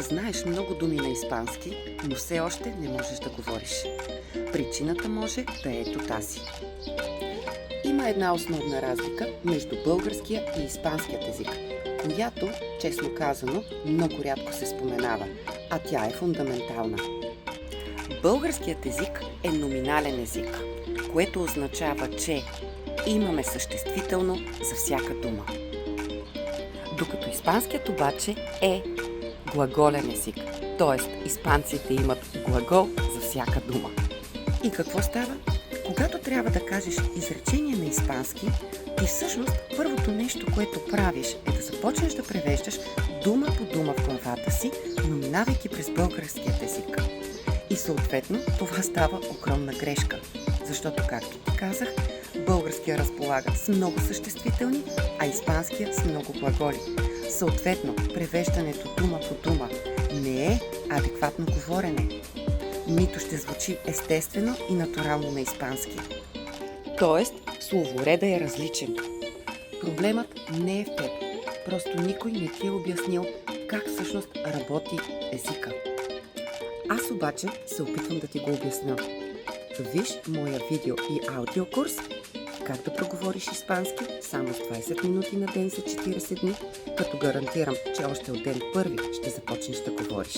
Знаеш много думи на испански, но все още не можеш да говориш. Причината може да е ето тази. Има една основна разлика между българския и испанският език, която, честно казано, много рядко се споменава, а тя е фундаментална. Българският език е номинален език, което означава, че имаме съществително за всяка дума. Докато испанският обаче е глаголен език, т.е. испанците имат глагол за всяка дума. И какво става? Когато трябва да кажеш изречение на испански, ти всъщност първото нещо, което правиш, е да започнеш да превеждаш дума по дума в главата си, но минавайки през българският език. И съответно това става огромна грешка, защото, както ти казах, българския разполага с много съществителни, а испанския с много глаголи. Съответно, превеждането дума по дума не е адекватно говорене. Нито ще звучи естествено и натурално на испански. Тоест, словореда е различен. Проблемът не е в теб. Просто никой не ти е обяснил как всъщност работи езика. Аз обаче се опитвам да ти го обясня. Виж моя видео и аудиокурс как да проговориш испански само с 20 минути на ден за 40 дни, като гарантирам, че още от ден първи ще започнеш да говориш.